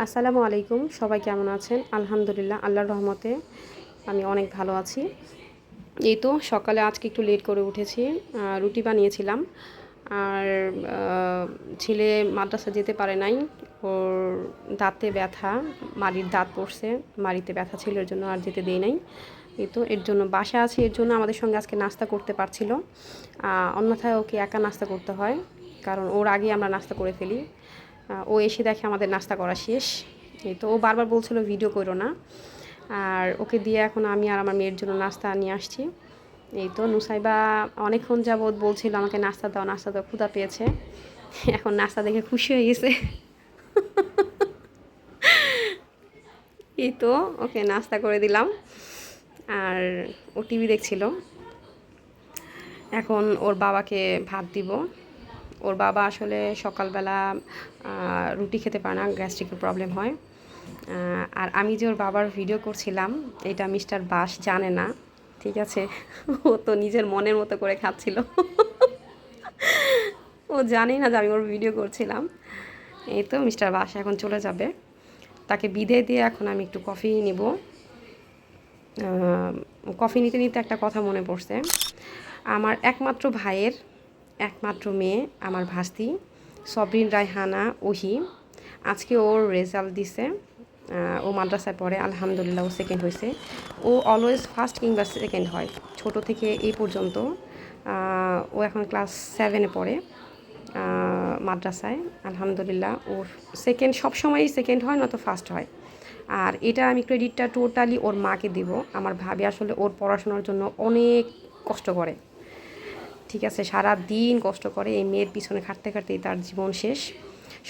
আসসালামু আলাইকুম, সবাই কেমন আছেন? আলহামদুলিল্লাহ, আল্লাহর রহমতে আমি অনেক ভালো আছি। এই তো সকালে আজকে একটু লেট করে উঠেছি, রুটি বানিয়েছিলাম। আর ছেলে মাদ্রাসা যেতে পারে নাই, ওর দাঁতে ব্যথা, মাড়ির দাঁত পড়ছে, মাড়িতে ব্যথা ছিল, এর জন্য আর যেতে দেই নাই। এই তো এর জন্য বাসা আছে, এর জন্য আমাদের সঙ্গে আজকে নাস্তা করতে পারছিল। অন্যথায় ওকে একা নাস্তা করতে হয়, কারণ ওর আগে আমরা নাস্তা করে ফেলি। ও এসে দেখে আমাদের নাস্তা করা শেষ। এই তো ও বারবার বলছিল ভিডিও করো না, আর ওকে দিয়ে এখন আমি আর আমার মেয়ের জন্য নাস্তা নিয়ে আসছি। এই তো নুসাইবা অনেকক্ষণ যাবৎ বলছিল আমাকে নাস্তা দাও, নাস্তা দাও, ক্ষুধা পেয়েছে। এখন নাস্তা দেখে খুশি হয়ে গেছে। এই তো ওকে নাস্তা করে দিলাম, আর ও টিভি দেখছিল। এখন ওর বাবাকে ভাত দিব। ওর বাবা আসলে সকালবেলা রুটি খেতে পারে না, গ্যাস্ট্রিকের প্রবলেম হয়। আর আমি যে ওর বাবার ভিডিও করছিলাম, এটা মিস্টার বাস জানে না, ঠিক আছে? ও তো নিজের মনের মতো করে খাচ্ছিল। ও জানে না যে আমি ওর ভিডিও করছিলাম। এই তো মিস্টার বাস এখন চলে যাবে, তাকে বিদায় দিয়ে এখন আমি একটু কফি নিব। কফি নিতে নিতে একটা কথা মনে পড়ছে। আমার একমাত্র ভাইয়ের একমাত্র মেয়ে, আমার ভাস্তি সবরিন রায়হানা ওহি, আজকে ওর রেজাল্ট দিছে। ও মাদ্রাসায় পড়ে, আলহামদুলিল্লাহ ও সেকেন্ড হয়েছে। ও অলওয়েজ ফার্স্ট কিংবা সেকেন্ড হয় ছোট থেকে এই পর্যন্ত। ও এখন ক্লাস 7-এ পড়ে মাদ্রাসায়। আলহামদুলিল্লাহ ওর সেকেন্ড, সবসময়ই সেকেন্ড হয়, নয়তো ফার্স্ট হয়। আর এটা আমি ক্রেডিটটা টোটালি ওর মাকে দিব। আমার ভাবি আসলে ওর পড়াশোনার জন্য অনেক কষ্ট করে, ঠিক আছে? সারা দিন কষ্ট করে, এই মেয়ের পিছনে খাটতে খাটতেই তার জীবন শেষ।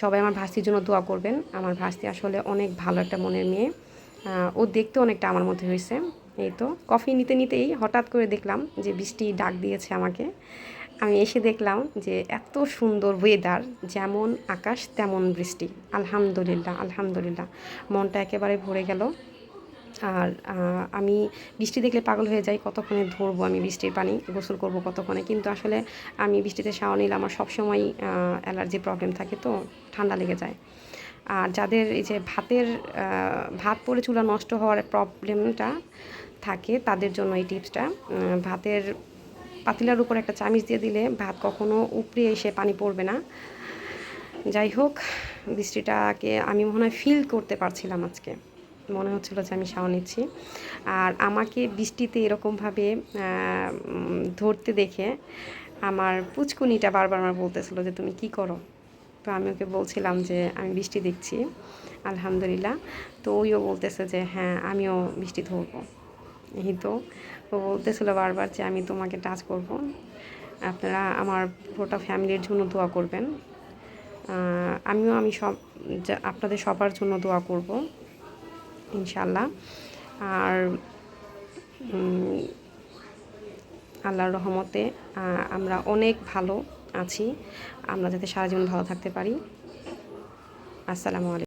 সবাই আমার ভাস্তির জন্য দোয়া করবেন। আমার ভাস্তি আসলে অনেক ভালো একটা মনের মেয়ে। ও দেখতে অনেকটা আমার মধ্যে হয়েছে। এই তো কফি নিতে নিতেই হঠাৎ করে দেখলাম যে বৃষ্টি ডাক দিয়েছে আমাকে। আমি এসে দেখলাম যে এত সুন্দর ওয়েদার, যেমন আকাশ তেমন বৃষ্টি। আলহামদুলিল্লাহ, আলহামদুলিল্লাহ, মনটা একেবারে ভরে গেল। আর আমি বৃষ্টি দেখলে পাগল হয়ে যাই, কতক্ষণে ধরবো আমি বৃষ্টির পানি, গোসল করব কতক্ষণে। কিন্তু আসলে আমি বৃষ্টিতে শাওয়ার নিলে আমার সবসময় অ্যালার্জি প্রবলেম থাকে, তো ঠান্ডা লেগে যায়। আর যাদের এই যে ভাত পড়ে চুলা নষ্ট হওয়ার প্রবলেমটা থাকে, তাদের জন্য এই টিপসটা। ভাতের পাতিলার উপর একটা চামিচ দিয়ে দিলে ভাত কখনো উপড়ে এসে পানি পড়বে না। যাই হোক, বৃষ্টিটাকে আমি মনে হয় ফিল করতে পারছিলাম আজকে, মনে হচ্ছিলো যে আমি শাওয়ার নিচ্ছি। আর আমাকে বৃষ্টিতে এরকমভাবে ধরতে দেখে আমার পুচকুনিটা বারবার আমার বলতেছিলো যে তুমি কি করো। তো আমি ওকে বলছিলাম যে আমি বৃষ্টি দেখছি, আলহামদুলিল্লাহ। তো ওইও বলতেছে যে হ্যাঁ আমিও বৃষ্টি ধরবো। এই তো ও বলতেছিলো বারবার যে আমি তোমাকে টাচ করব। আপনারা আমার পুরোটা ফ্যামিলির জন্য দোয়া করবেন। আমি আপনাদের সবার জন্য দোয়া করব ইনশাল্লাহ। আর আল্লাহর রহমতে আমরা অনেক ভালো আছি। আমরা যাতে সারা জীবন ভালো থাকতে পারি। আসসালামু আলাইকুম।